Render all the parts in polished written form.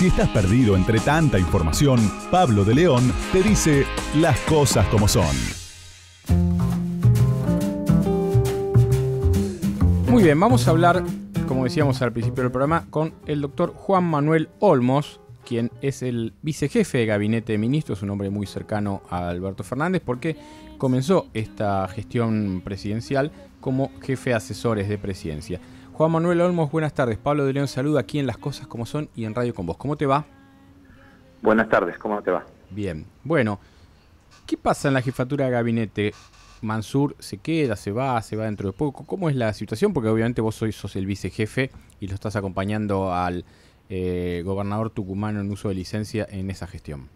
Si estás perdido entre tanta información, Pablo de León te dice las cosas como son. Muy bien, vamos a hablar, como decíamos al principio del programa, con el doctor Juan Manuel Olmos, quien es el vicejefe de Gabinete de Ministros, un hombre muy cercano a Alberto Fernández, porque comenzó esta gestión presidencial como jefe de asesores de presidencia. Juan Manuel Olmos, buenas tardes. Pablo de León saluda aquí en Las Cosas Como Son y en Radio con Vos. ¿Cómo te va? Buenas tardes, ¿cómo te va? Bien. Bueno, ¿qué pasa en la jefatura de gabinete? Mansur se queda, se va dentro de poco. ¿Cómo es la situación? Porque obviamente vos sos el vicejefe y lo estás acompañando al gobernador tucumano en uso de licencia en esa gestión.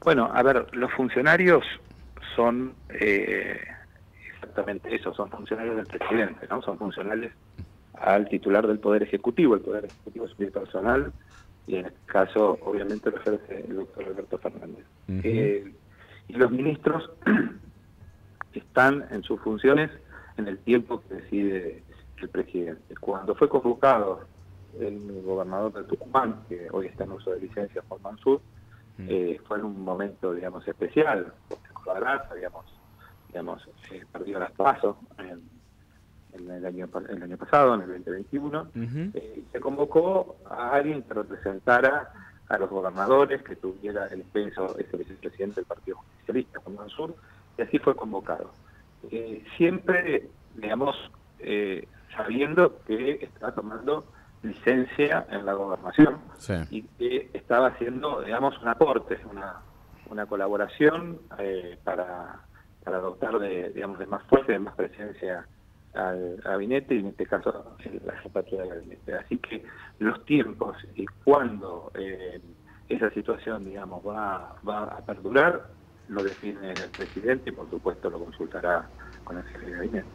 Bueno, a ver, los funcionarios son exactamente eso, son funcionarios del presidente, ¿no? Son funcionales al titular del Poder Ejecutivo. El Poder Ejecutivo es unipersonal y en este caso, obviamente, lo ejerce el doctor Alberto Fernández. Y los ministros están en sus funciones en el tiempo que decide el presidente. Cuando fue convocado el gobernador de Tucumán, que hoy está en uso de licencia, Juan Mansur, fue en un momento, digamos, especial. Vos te acordarás, habíamos perdido las PASO el año pasado, en el 2021, y se convocó a alguien que representara a los gobernadores, que tuviera el peso, ese vicepresidente del Partido Justicialista, Juan Mansur, y así fue convocado. Siempre, digamos, sabiendo que estaba tomando licencia en la gobernación, sí, y que estaba haciendo, digamos, un aporte, una colaboración para dotar de más fuerza, de más presencia al gabinete, y en este caso la jefatura del gabinete. Así que los tiempos y cuándo esa situación, digamos, va a perdurar, lo define el presidente y por supuesto lo consultará con el jefe de gabinete.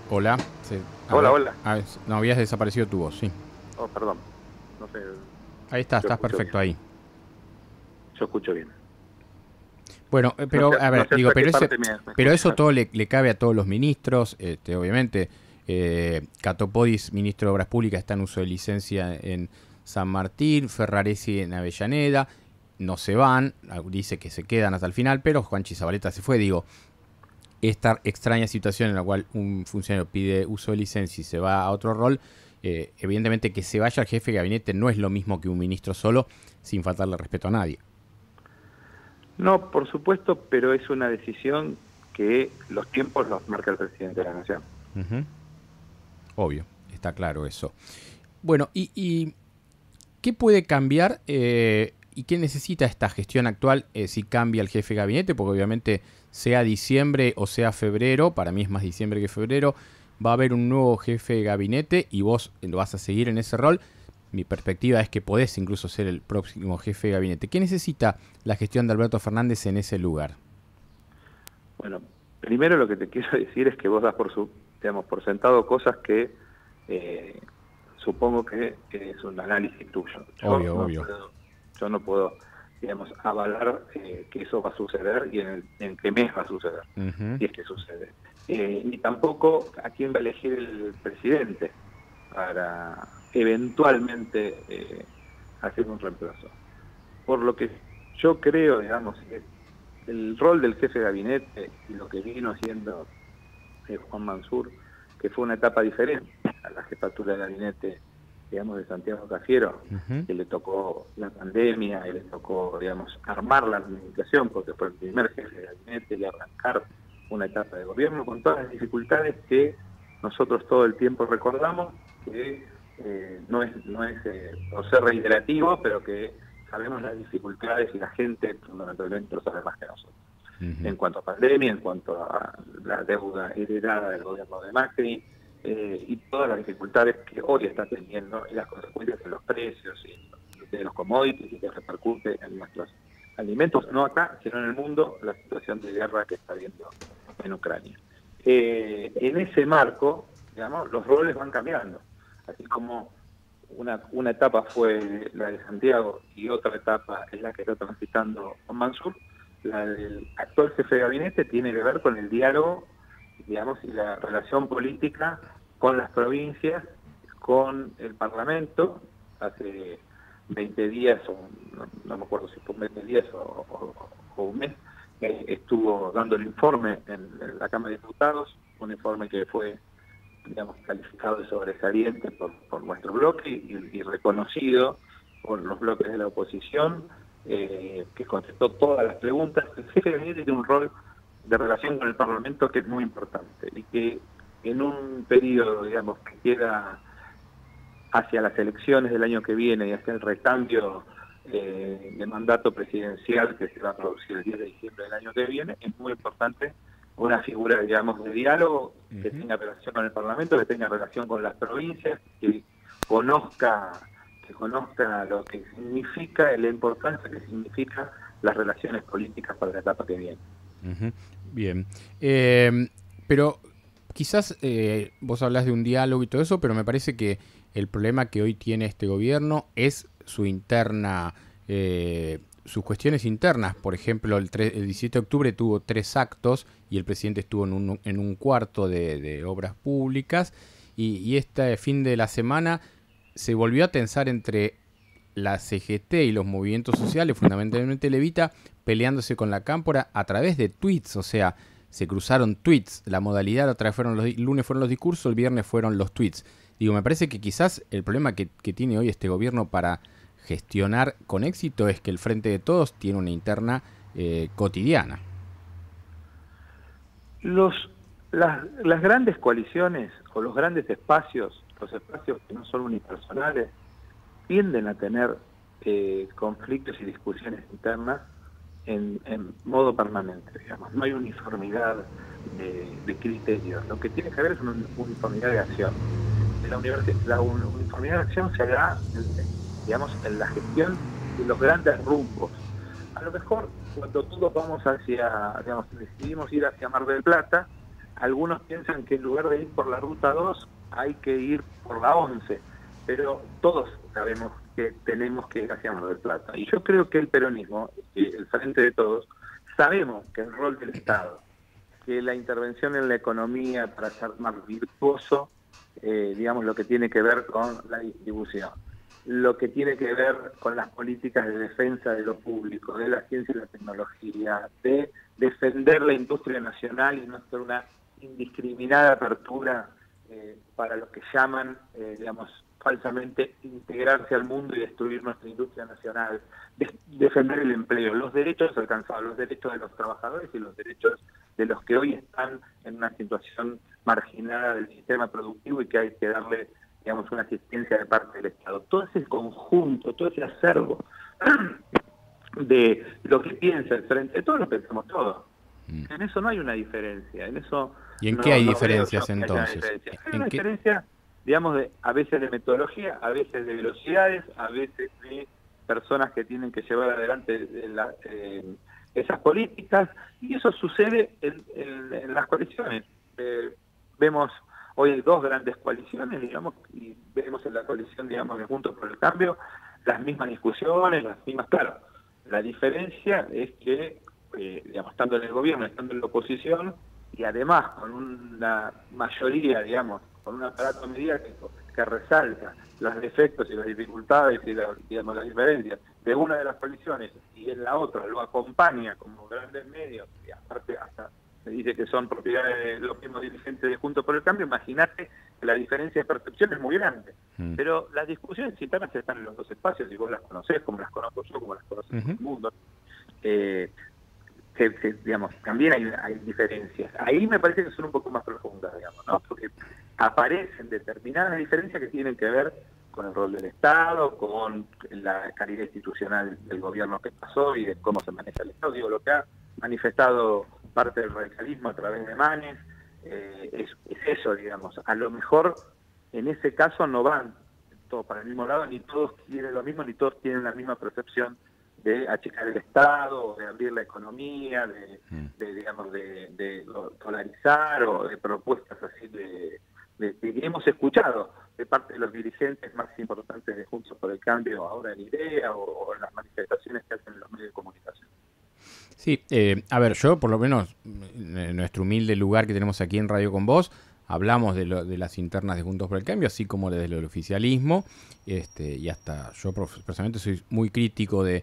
Hola. Sí. Hola. No, habías desaparecido tu voz, sí. Oh, perdón. No sé. Ahí estás perfecto bien. Ahí. Yo escucho bien. Bueno, pero no sé, a ver, no sé digo, pero eso todo le cabe a todos los ministros, obviamente. Catopodis, ministro de Obras Públicas, está en uso de licencia en San Martín, Ferraresi en Avellaneda, no se van, dice que se quedan hasta el final, pero Juanchi Zabaleta se fue. Digo, esta extraña situación en la cual un funcionario pide uso de licencia y se va a otro rol, evidentemente que se vaya al jefe de gabinete no es lo mismo que un ministro solo, sin faltarle respeto a nadie. No, por supuesto, pero es una decisión que los tiempos los marca el presidente de la Nación. Obvio, está claro eso. Bueno, ¿y qué puede cambiar y qué necesita esta gestión actual si cambia el jefe de gabinete? Porque obviamente sea diciembre o sea febrero, para mí es más diciembre que febrero, va a haber un nuevo jefe de gabinete y vos lo vas a seguir en ese rol. Mi perspectiva es que podés incluso ser el próximo jefe de gabinete. ¿Qué necesita la gestión de Alberto Fernández en ese lugar? Bueno, primero lo que te quiero decir es que vos das por sentado cosas que supongo que es un análisis tuyo. Obvio. Yo no puedo, digamos, avalar que eso va a suceder y en qué mes va a suceder, si es que sucede. Ni tampoco a quién va a elegir el presidente para eventualmente hacer un reemplazo. Por lo que yo creo, digamos, el rol del jefe de gabinete y lo que vino haciendo Juan Mansur, que fue una etapa diferente a la jefatura de gabinete, digamos, de Santiago Cafiero, que le tocó la pandemia y le tocó, digamos, armar la administración, porque fue el primer jefe de gabinete y arrancar una etapa de gobierno con todas las dificultades que nosotros todo el tiempo recordamos, que no es por ser reiterativo, pero que sabemos las dificultades y la gente fundamentalmente lo sabe más que nosotros. En cuanto a pandemia, en cuanto a la deuda heredada del gobierno de Macri, y todas las dificultades que hoy está teniendo y las consecuencias de los precios y de los commodities y que repercute en nuestros alimentos, no acá, sino en el mundo, la situación de guerra que está habiendo en Ucrania. En ese marco, digamos, los roles van cambiando. Así como una etapa fue la de Santiago y otra etapa es la que está transitando Juan Mansur, la del actual jefe de gabinete tiene que ver con el diálogo, digamos, y la relación política con las provincias, con el Parlamento hace 20 días, o no me acuerdo si fue 20 días o un mes, estuvo dando el informe en la Cámara de Diputados, un informe que fue, digamos, calificado de sobresaliente por nuestro bloque y reconocido por los bloques de la oposición, que contestó todas las preguntas. El jefe de gabinete tiene un rol de relación con el Parlamento que es muy importante y que en un periodo, digamos, que queda hacia las elecciones del año que viene y hacia el recambio de mandato presidencial que se va a producir el 10 de diciembre del año que viene, es muy importante una figura, digamos, de diálogo que tenga relación con el Parlamento, que tenga relación con las provincias, que conozca lo que significa, la importancia que significa las relaciones políticas para la etapa que viene. Bien. Pero quizás vos hablás de un diálogo y todo eso, pero me parece que el problema que hoy tiene este gobierno es su interna, sus cuestiones internas. Por ejemplo, el 17 de octubre tuvo 3 actos y el presidente estuvo en un cuarto de obras públicas, y este fin de la semana se volvió a tensar entre la CGT y los movimientos sociales, fundamentalmente Levita, peleándose con la Cámpora a través de tweets. O sea, se cruzaron tweets. La modalidad, otra vez el lunes fueron los discursos, el viernes fueron los tweets. Digo, me parece que quizás el problema que tiene hoy este gobierno para gestionar con éxito es que el Frente de Todos tiene una interna cotidiana. Las grandes coaliciones o los grandes espacios, los espacios que no son unipersonales, tienden a tener conflictos y discusiones internas en modo permanente, digamos. No hay uniformidad de criterios. Lo que tiene que haber es una uniformidad de acción. La uniformidad de acción se da, digamos, en la gestión de los grandes rumbos. A lo mejor, cuando todos vamos hacia, digamos, decidimos ir hacia Mar del Plata, algunos piensan que en lugar de ir por la Ruta 2, hay que ir por la 11, pero todos sabemos que tenemos que ir hacia Mar del Plata. Y yo creo que el peronismo, el Frente de Todos, sabemos que el rol del Estado, que la intervención en la economía para hacer más virtuoso, digamos, lo que tiene que ver con la distribución, lo que tiene que ver con las políticas de defensa de lo público, de la ciencia y la tecnología, de defender la industria nacional y no hacer una indiscriminada apertura para los que llaman, digamos, falsamente integrarse al mundo y destruir nuestra industria nacional, defender el empleo, los derechos alcanzados, los derechos de los trabajadores y los derechos de los que hoy están en una situación marginada del sistema productivo y que hay que darle, digamos, una asistencia de parte del Estado. Todo ese conjunto, todo ese acervo de lo que piensa el Frente, todos lo pensamos todos. En eso no hay una diferencia. En eso ¿Y en qué hay diferencias entonces? Hay una diferencia, digamos, a veces de metodología, a veces de velocidades, a veces de personas que tienen que llevar adelante esas políticas, y eso sucede en las coaliciones. Vemos hoy 2 grandes coaliciones, digamos, y vemos en la coalición, digamos, de Juntos por el Cambio, las mismas discusiones, las mismas, claro. La diferencia es que, digamos, estando en el gobierno, estando en la oposición, y además con una mayoría, digamos, con un aparato mediático que resalta los defectos y las dificultades y digamos, las diferencias de una de las coaliciones y en la otra lo acompaña como grandes medios, y aparte hasta se dice que son propiedades de los mismos dirigentes de Juntos por el Cambio, imagínate que la diferencia de percepción es muy grande. Pero las discusiones internas están en los 2 espacios, y vos las conocés, como las conozco yo, como las conoce todo el mundo. Digamos, también hay diferencias. Ahí me parece que son un poco más profundas, digamos, ¿no? Porque aparecen determinadas diferencias que tienen que ver con el rol del Estado, con la calidad institucional del gobierno que pasó y de cómo se maneja el Estado. Digo, lo que ha manifestado parte del radicalismo a través de Manes es eso, digamos. A lo mejor en ese caso no van todos para el mismo lado, ni todos quieren lo mismo, ni todos tienen la misma percepción de achicar el Estado, de abrir la economía, digamos, de polarizar, o de propuestas así que hemos escuchado de parte de los dirigentes más importantes de Juntos por el Cambio ahora en IDEA o en las manifestaciones que hacen en los medios de comunicación. Sí, a ver, yo por lo menos en nuestro humilde lugar que tenemos aquí en Radio con Vos, hablamos de las internas de Juntos por el Cambio, así como desde el oficialismo, y hasta yo personalmente soy muy crítico de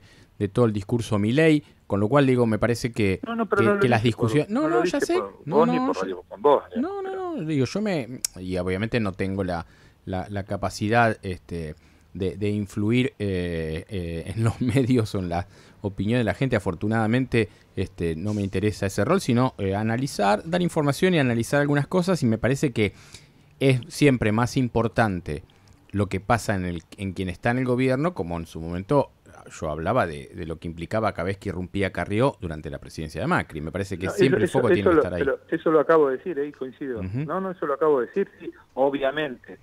todo el discurso Milei, con lo cual digo, me parece que las discusiones... No, ya sé. No, digo, y obviamente no tengo la capacidad de influir en los medios o en la opinión de la gente. Afortunadamente no me interesa ese rol, sino analizar, dar información y analizar algunas cosas, y me parece que es siempre más importante lo que pasa en quien está en el gobierno, como en su momento yo hablaba de lo que implicaba cada vez que irrumpía Carrió durante la presidencia de Macri. Me parece que siempre el foco tiene que estar ahí. Eso lo acabo de decir, ahí coincido. No, eso lo acabo de decir, sí. Obviamente,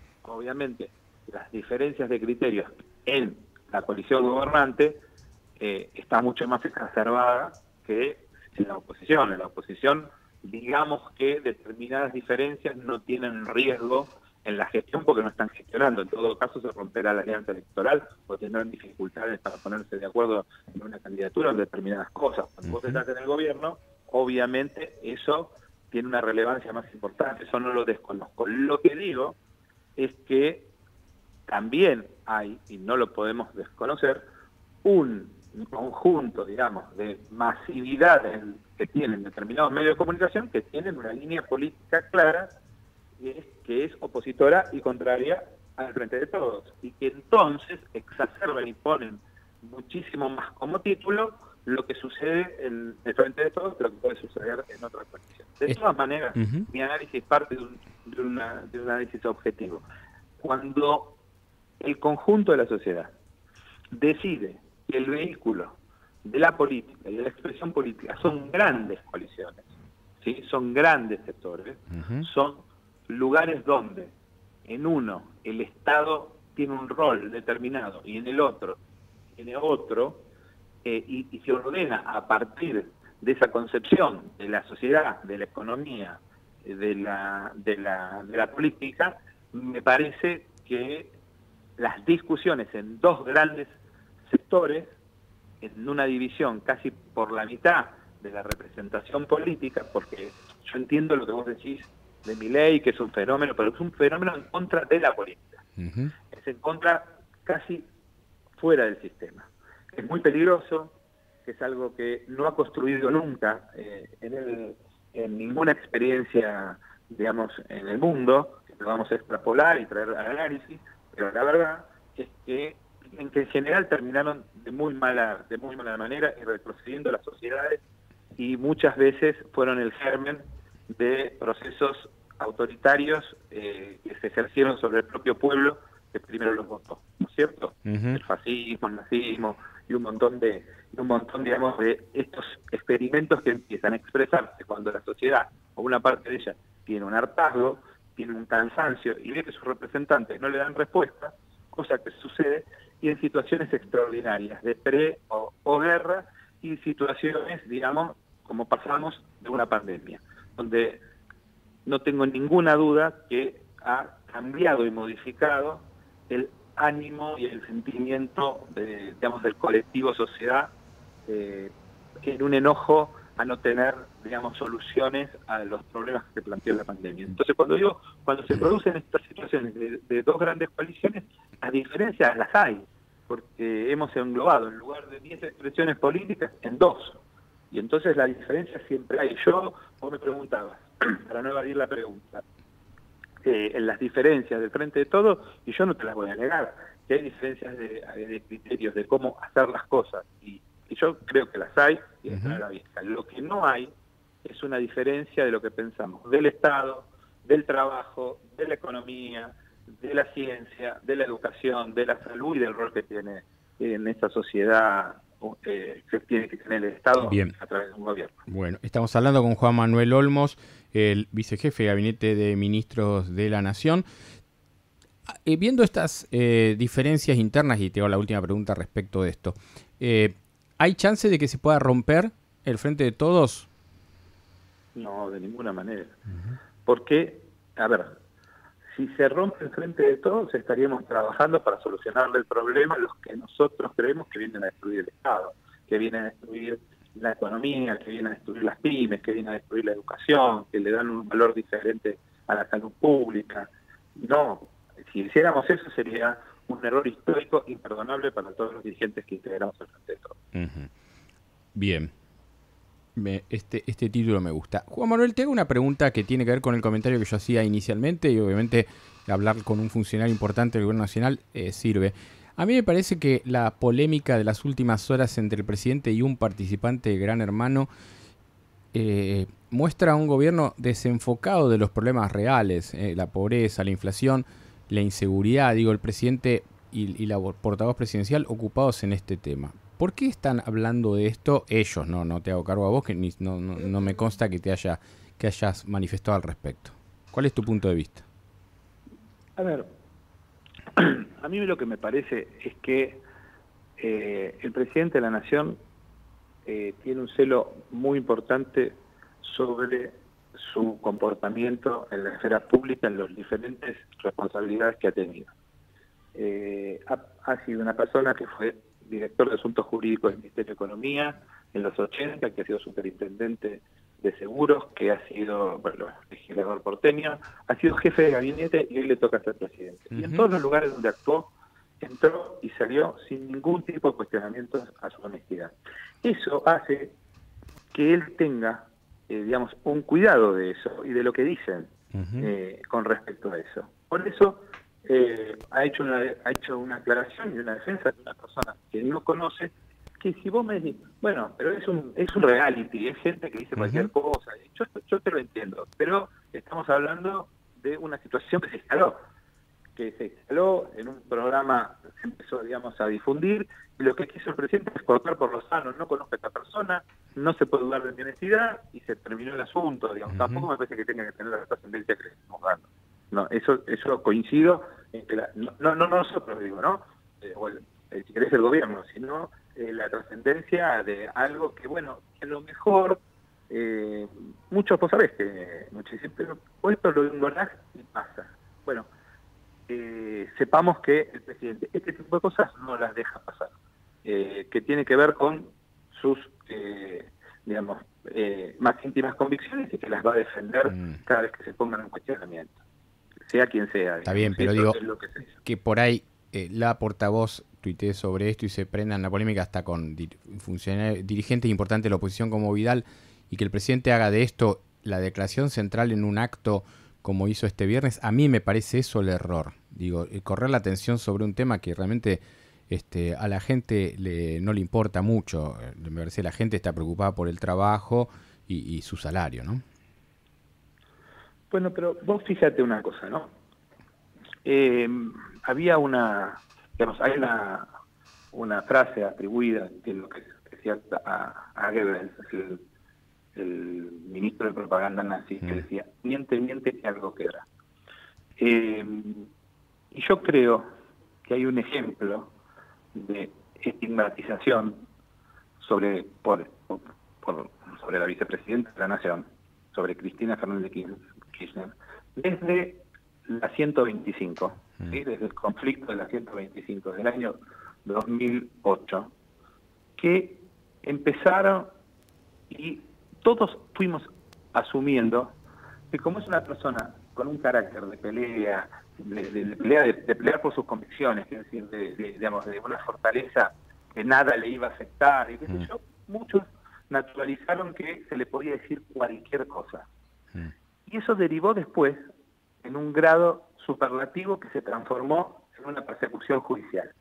las diferencias de criterios en la coalición gobernante está mucho más exacerbada que en la oposición. En la oposición, digamos que determinadas diferencias no tienen riesgo en la gestión porque no están gestionando. En todo caso se romperá la alianza electoral o tendrán dificultades para ponerse de acuerdo en una candidatura o en determinadas cosas. Cuando vos estás en el gobierno, obviamente eso tiene una relevancia más importante, eso no lo desconozco. Lo que digo es que también hay, y no lo podemos desconocer, un conjunto, digamos, de masividad que tienen determinados medios de comunicación que tienen una línea política clara que es opositora y contraria al Frente de Todos, y que entonces exacerban y ponen muchísimo más como título lo que sucede en el Frente de Todos que lo que puede suceder en otras condiciones. De todas maneras, mi análisis parte de un análisis objetivo. Cuando el conjunto de la sociedad decide que el vehículo de la política y de la expresión política son grandes coaliciones, ¿sí? Son grandes sectores, son lugares donde en uno el Estado tiene un rol determinado y en el otro tiene otro, y se ordena a partir de esa concepción de la sociedad, de la economía, de la política, me parece que las discusiones en dos grandes sectores, en una división casi por la mitad de la representación política, porque yo entiendo lo que vos decís de Milei, que es un fenómeno, pero es un fenómeno en contra de la política. Es en contra casi fuera del sistema. Es muy peligroso, que es algo que no ha construido nunca en ninguna experiencia, digamos, en el mundo, que lo vamos a extrapolar y traer al análisis, pero la verdad es que en general terminaron de muy mala manera y retrocediendo las sociedades, y muchas veces fueron el germen de procesos autoritarios que se ejercieron sobre el propio pueblo que primero los votó, ¿no es cierto? El fascismo, el nazismo y un montón digamos de estos experimentos que empiezan a expresarse cuando la sociedad o una parte de ella tiene un hartazgo, tiene un cansancio y ve que sus representantes no le dan respuesta, cosa que sucede y en situaciones extraordinarias de o guerra, y situaciones, digamos, como pasamos de una pandemia, donde no tengo ninguna duda que ha cambiado y modificado el ánimo y el sentimiento digamos, del colectivo sociedad, en un enojo a no tener, digamos, soluciones a los problemas que se planteó la pandemia. Entonces, cuando se producen estas situaciones de dos grandes coaliciones, las diferencias las hay, porque hemos englobado, en lugar de 10 expresiones políticas, en 2. Y entonces la diferencia siempre hay. Vos me preguntabas, para no evadir la pregunta, en las diferencias del Frente de Todos, y yo no te las voy a negar, que hay diferencias de criterios de cómo hacer las cosas, y yo creo que las hay, y están a la vista. Lo que no hay es una diferencia de lo que pensamos del Estado, del trabajo, de la economía, de la ciencia, de la educación, de la salud y del rol que tiene en esta sociedad que tiene que tener el Estado a través de un gobierno. Bueno, estamos hablando con Juan Manuel Olmos, el vicejefe de Gabinete de Ministros de la Nación. Viendo estas diferencias internas, y te hago la última pregunta respecto de esto, ¿hay chance de que se pueda romper el Frente de Todos? No, de ninguna manera. Porque, a ver, si se rompe el Frente de Todos, estaríamos trabajando para solucionarle el problema a los que nosotros creemos que vienen a destruir el Estado, que vienen a destruir la economía, que vienen a destruir las pymes, que vienen a destruir la educación, que le dan un valor diferente a la salud pública. No, si hiciéramos eso sería un error histórico imperdonable para todos los dirigentes que integramos el Frente de Todos. Bien. Este título me gusta. Juan Manuel, te hago una pregunta que tiene que ver con el comentario que yo hacía inicialmente, y obviamente hablar con un funcionario importante del Gobierno Nacional sirve. A mí me parece que la polémica de las últimas horas entre el presidente y un participante de Gran Hermano muestra a un gobierno desenfocado de los problemas reales, la pobreza, la inflación, la inseguridad. Digo, el presidente y la portavoz presidencial ocupados en este tema. ¿Por qué están hablando de esto ellos? No te hago cargo a vos, que no me consta que hayas manifestado al respecto. ¿Cuál es tu punto de vista? A ver, a mí lo que me parece es que el presidente de la Nación tiene un celo muy importante sobre su comportamiento en la esfera pública, en las diferentes responsabilidades que ha tenido. Ha sido una persona que fue director de Asuntos Jurídicos del Ministerio de Economía en los 80, que ha sido superintendente de seguros, que ha sido legislador porteño, ha sido jefe de gabinete y hoy le toca ser presidente. Y en todos los lugares donde actuó, entró y salió sin ningún tipo de cuestionamientos a su honestidad. Eso hace que él tenga, un cuidado de eso y de lo que dicen con respecto a eso. Por eso ha hecho una aclaración y una defensa de una persona que no conoce, que si vos me decís, bueno, pero es un reality, es gente que dice cualquier cosa, yo te lo entiendo, pero estamos hablando de una situación que se instaló en un programa, se empezó, a difundir, y lo que quiso el presidente es cortar por lo sano. No conozco a esta persona, no se puede dudar de mi honestidad, y se terminó el asunto, Tampoco me parece que tenga que tener la trascendencia que le estamos dando. No, eso coincido en que no nosotros digo, ¿no? Si querés el gobierno, sino la trascendencia de algo que, que a lo mejor muchos, vos sabés que muchos dicen, pero esto lo ignorás y pasa. Bueno, sepamos que el presidente este tipo de cosas no las deja pasar, que tiene que ver con sus más íntimas convicciones y que las va a defender cada vez que se pongan en cuestionamiento, sea quien sea. Está bien, pero digo que por ahí la portavoz tuitee sobre esto y se prendan la polémica hasta con dirigentes importantes de la oposición como Vidal, y que el presidente haga de esto la declaración central en un acto como hizo este viernes. A mí me parece eso el error. Digo, correr la atención sobre un tema que realmente a la gente no le importa mucho. Me parece que la gente está preocupada por el trabajo y su salario, ¿no? Bueno, pero vos fíjate una cosa, ¿no? Había hay una frase atribuida, entiendo que decía a Goebbels, el ministro de propaganda nazi, que decía, miente, que algo queda. Y yo creo que hay un ejemplo de estigmatización sobre la vicepresidenta de la Nación, sobre Cristina Fernández de Kirchner, desde la 125, ¿sí? Desde el conflicto de la 125, del año 2008, que empezaron y todos fuimos asumiendo que como es una persona con un carácter de pelea, de pelear por sus convicciones, es decir, de una fortaleza que nada le iba a afectar, y qué sé yo, muchos naturalizaron que se le podía decir cualquier cosa. Y eso derivó después en un grado superlativo que se transformó en una persecución judicial.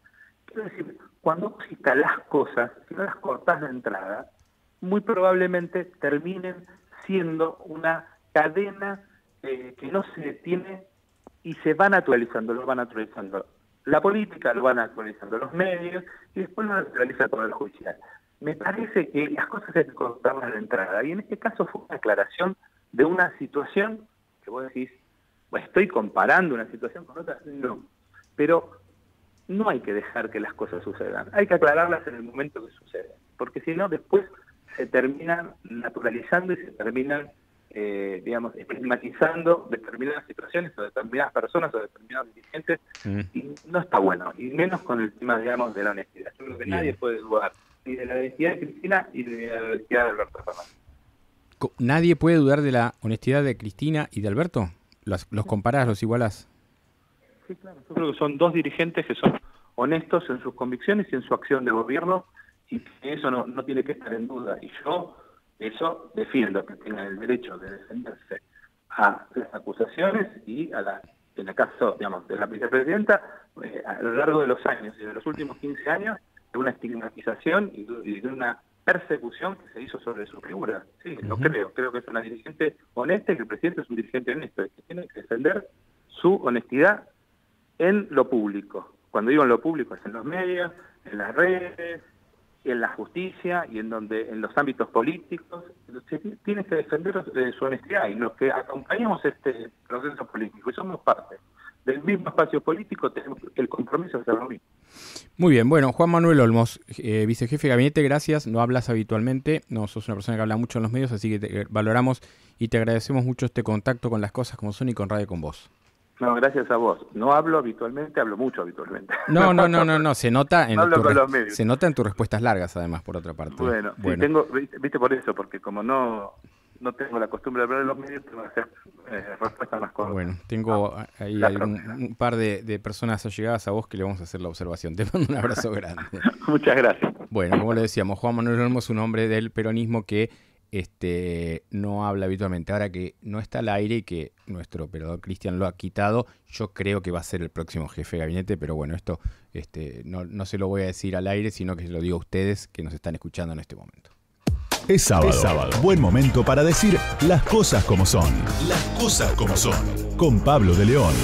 Quiero decir, cuando vos instalás cosas, si no las cortás de entrada, muy probablemente terminen siendo una cadena que no se detiene y se va naturalizando, lo va naturalizando la política, lo van naturalizando los medios y después lo naturaliza todo el judicial. Me parece que las cosas hay que cortarlas de entrada, y en este caso fue una aclaración de una situación que vos decís, estoy comparando una situación con otra, no, pero no hay que dejar que las cosas sucedan, hay que aclararlas en el momento que suceden, porque si no después se terminan naturalizando y se terminan, estigmatizando determinadas situaciones o determinadas personas o determinados dirigentes, y no está bueno, y menos con el tema, de la honestidad. Yo creo que nadie puede dudar ni de la honestidad de Cristina y de la honestidad de Alberto Fernández. ¿Nadie puede dudar de la honestidad de Cristina y de Alberto? ¿Los comparás, los igualás? Sí, claro. Yo creo que son dos dirigentes que son honestos en sus convicciones y en su acción de gobierno, y que eso no tiene que estar en duda. Y yo eso defiendo, que tengan el derecho de defenderse a las acusaciones y en el caso, digamos, de la vicepresidenta, a lo largo de los años y de los últimos 15 años, de una estigmatización y de una persecución que se hizo sobre su figura. Sí, lo creo que es una dirigente honesta y que el presidente es un dirigente honesto, y que tiene que defender su honestidad en lo público. Cuando digo en lo público es en los medios, en las redes, en la justicia y en los ámbitos políticos. Tiene que defender su honestidad, y los que acompañamos este proceso político y somos parte del mismo espacio político tenemos el compromiso de hacer lo mismo. Muy bien, bueno, Juan Manuel Olmos, vicejefe de gabinete, gracias. No hablas habitualmente, no sos una persona que habla mucho en los medios, así que te valoramos y te agradecemos mucho este contacto con Las Cosas Como Son y con Radio Con Vos. No, gracias a vos. No hablo habitualmente, hablo mucho habitualmente. No, se nota se nota en tus respuestas largas, además, por otra parte. Bueno. Sí, viste por eso, porque como no tengo la costumbre de hablar en los medios, tengo que hacer respuestas más cortas. Bueno, tengo ahí un par de personas allegadas a vos que le vamos a hacer la observación. Te mando un abrazo grande. Muchas gracias. Bueno, como le decíamos, Juan Manuel Olmos es un hombre del peronismo que no habla habitualmente. Ahora que no está al aire y que nuestro operador Cristian lo ha quitado, yo creo que va a ser el próximo jefe de gabinete, pero bueno, esto no se lo voy a decir al aire, sino que se lo digo a ustedes que nos están escuchando en este momento. Es sábado. Buen momento para decir las cosas como son. Las cosas como son. Con Pablo de León.